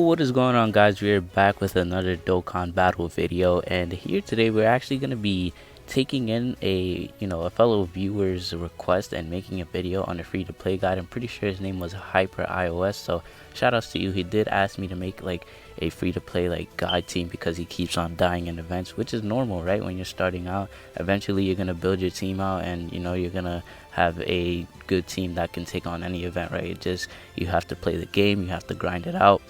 what is going on, guys? We're back with another Dokkan battle video, and here today we're actually going to be taking in a fellow viewer's request and making a video on a free-to-play guide. I'm pretty sure his name was Hyper iOS, so shout outs to you. He did ask me to make like a free-to-play like guide team because he keeps on dying in events, which is normal, right? When you're starting out, eventually you're going to build your team out, and you're going to have a good team that can take on any event, right? It just, you have to play the game, you have to grind it out.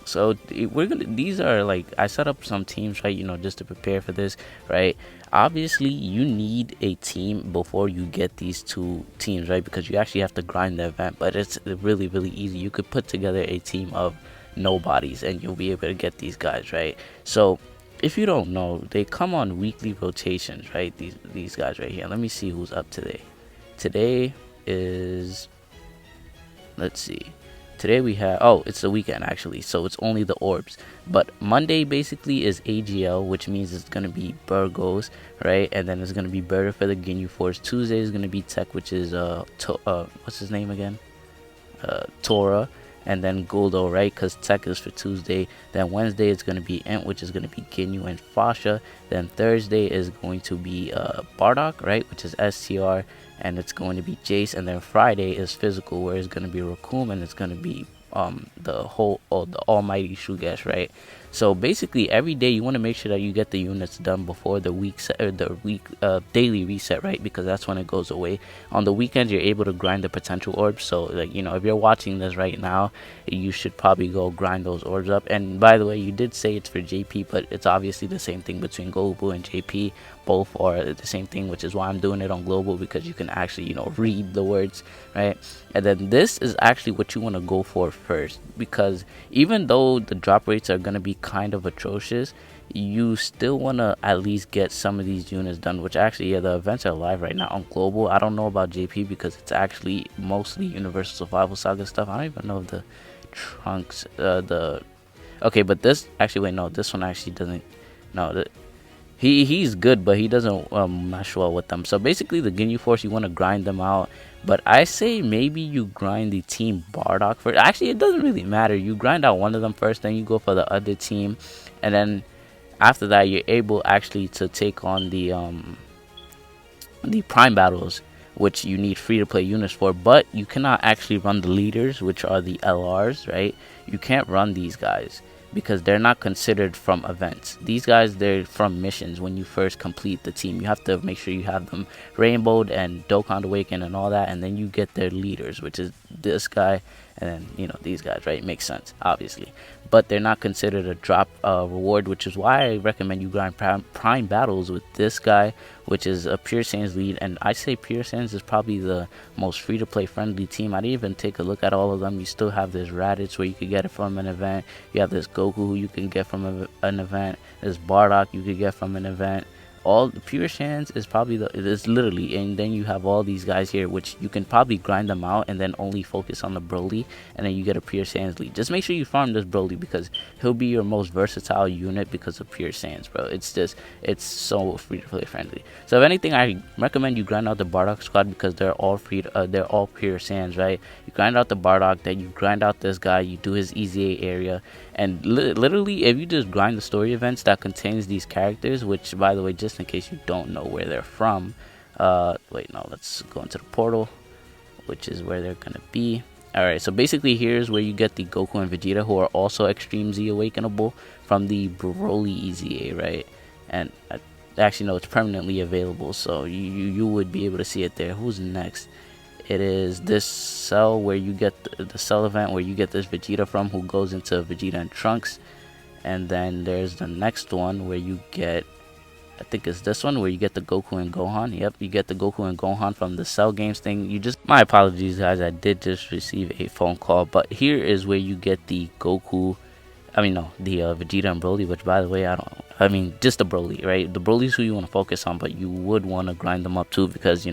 So these are like, I set up some teams, right, just to prepare for this, right? Obviously you need a team before you get these two teams, right? Because you actually have to grind the event, but it's really easy. You could put together a team of nobodies and you'll be able to get these guys, right? So if you don't know, they come on weekly rotations, right? These guys right here. Let me see who's up today. Today is, let's see, today we have, oh, it's the weekend actually, so it's only the orbs. But Monday basically is AGL, which means it's going to be Burgos, right? And then it's going to be Burger for the Ginyu Force. Tuesday is going to be Tech, which is what's his name again, Tora. And then Goldo, right? Because Tech is for Tuesday. Then Wednesday is going to be Ent, which is going to be Ginyu and Fasha. Then Thursday is going to be Bardock, right? Which is STR. And it's going to be Jace. And then Friday is Physical, where it's going to be Rakum. And it's going to be the almighty Shugesh, right? So basically every day you want to make sure that you get the units done before the daily reset, right? Because that's when it goes away. On the weekends you're able to grind the potential orbs, so like, if you're watching this right now, you should probably go grind those orbs up. And by the way, you did say it's for JP, but it's obviously the same thing between Global and JP. Both are the same thing, which is why I'm doing it on Global, because you can actually read the words, right? And then this is actually what you want to go for first, because even though the drop rates are going to be kind of atrocious, you still want to at least get some of these units done, which actually, yeah, the events are live right now on Global. I don't know about JP because it's actually mostly Universal Survival Saga stuff. I don't even know if the Trunks okay, but this actually, wait, no, this one actually doesn't, no, he's good, but he doesn't mesh well with them. So basically the Ginyu Force, you want to grind them out, but I say maybe you grind the team Bardock first. Actually, it doesn't really matter. You grind out one of them first, then you go for the other team, and then after that you're able actually to take on the prime battles, which you need free to play units for. But you cannot actually run the leaders, which are the LRs, right? You can't run these guys because they're not considered from events. These guys, they're from missions. When you first complete the team, you have to make sure you have them rainbowed and Dokkan Awaken and all that, and then you get their leaders, which is this guy and then these guys, right? Makes sense, obviously, but they're not considered a drop reward, which is why I recommend you grind prime battles with this guy, which is a Pure Sans lead. And I say Pure Sans is probably the most free to play friendly team. I didn't even take a look at all of them. You still have this Raditz where you could get it from an event. You have this Goku who you can get from an event. This Bardock you could get from an event. All the Pure Sans is probably it's literally, and then you have all these guys here, which you can probably grind them out and then only focus on the Broly, and then you get a Pure Sans lead. Just make sure you farm this Broly because he'll be your most versatile unit because of Pure Sans, bro. It's so free to play friendly. So if anything, I recommend you grind out the Bardock squad because they're all they're all Pure Sans, right? You grind out the Bardock, then you grind out this guy, you do his EZA area, and literally if you just grind the story events that contains these characters, which by the way, just in case you don't know where they're from, wait, no, let's go into the portal, which is where they're gonna be. Alright, so basically here's where you get the Goku and Vegeta, who are also Extreme Z awakenable from the Broly EZA, right? And actually no, it's permanently available, so you would be able to see it there. Who's next? It is this cell where you get the cell event where you get this Vegeta from, who goes into Vegeta and Trunks. And then there's the next one where you get, I think it's this one where you get the Goku and Gohan. Yep, you get the Goku and Gohan from the Cell Games thing. My apologies, guys, I did just receive a phone call. But here is where you get the Goku, the Vegeta and Broly, which by the way, just the Broly, right? The Broly's who you want to focus on, but you would want to grind them up too because,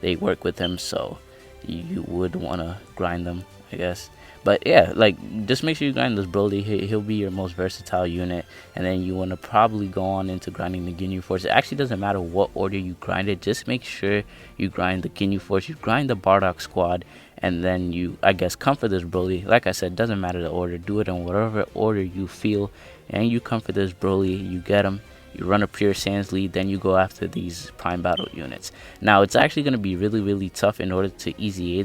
they work with him, so you would want to grind them. I guess. But yeah, like just make sure you grind this Broly. He'll be your most versatile unit, and then you want to probably go on into grinding the Ginyu Force. It actually doesn't matter what order you grind it. Just make sure you grind the Ginyu Force, you grind the Bardock squad, and then you, I guess, come for this Broly. Like I said, doesn't matter the order. Do it in whatever order you feel, and you come for this Broly. You get him. You run a pure Sans lead, then you go after these prime battle units. Now it's actually going to be really tough in order to easy A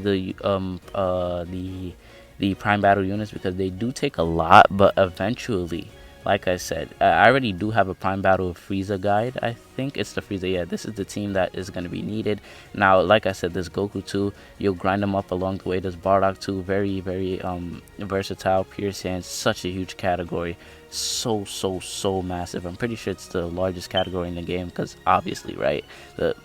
the prime battle units, because they do take a lot, but eventually, like I said, I already do have a prime battle Frieza guide. I think it's the Frieza. Yeah, this is the team that is going to be needed. Now, like I said, this Goku 2, you'll grind them up along the way. This Bardock 2, very versatile. Pure Sans, such a huge category. So massive. I'm pretty sure it's the largest category in the game, because obviously, right, the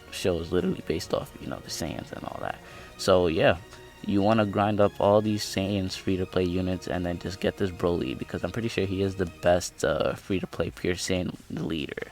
show is literally based off, you know, the Saiyans and all that. So yeah, you want to grind up all these Saiyans free-to-play units and then just get this Broly, because I'm pretty sure he is the best free-to-play pure Saiyan leader,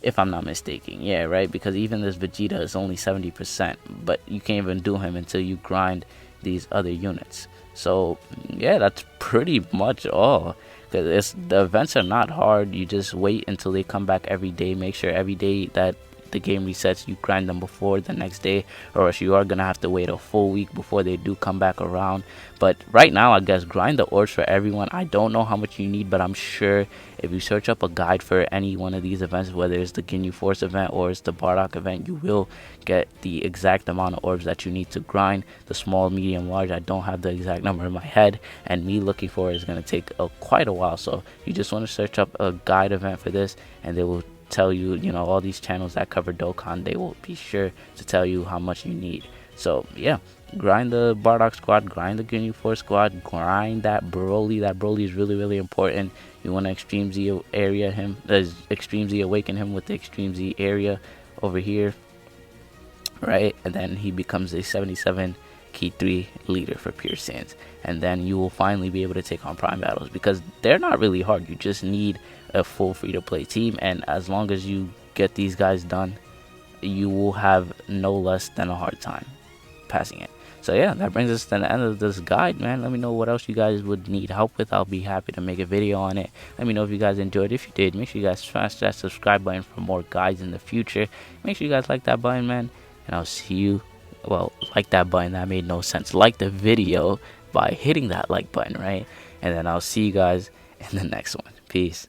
if I'm not mistaken. Yeah, right, because even this Vegeta is only 70%, but you can't even do him until you grind these other units. So yeah, that's pretty much all. Because the events are not hard. You just wait until they come back every day. Make sure every day that the game resets, you grind them before the next day, or else you are gonna have to wait a full week before they do come back around. But right now, I guess grind the orbs for everyone. I don't know how much you need, but I'm sure if you search up a guide for any one of these events, whether it's the Ginyu Force event or it's the Bardock event, you will get the exact amount of orbs that you need to grind. The small, medium, large, I don't have the exact number in my head, and me looking for it is going to take quite a while. So you just want to search up a guide event for this, and they will tell you, you know, all these channels that cover Dokkan, they will be sure to tell you how much you need. So yeah, grind the Bardock squad, grind the Ginyu Force squad, grind that Broly. That Broly is really important. You want to Extreme Z area him, Extreme Z awaken him with the Extreme Z area over here, right? And then he becomes a 77 Key 3 leader for Pure Sans, and then you will finally be able to take on prime battles, because they're not really hard. You just need a full free-to-play team, and as long as you get these guys done, you will have no less than a hard time passing it. So yeah, that brings us to the end of this guide, man. Let me know what else you guys would need help with. I'll be happy to make a video on it. Let me know if you guys enjoyed. If you did, make sure you guys smash that subscribe button for more guides in the future. Make sure you guys like that button, man, and I'll see you. Well, like that button, that made no sense. Like the video by hitting that like button, right? And then I'll see you guys in the next one. Peace.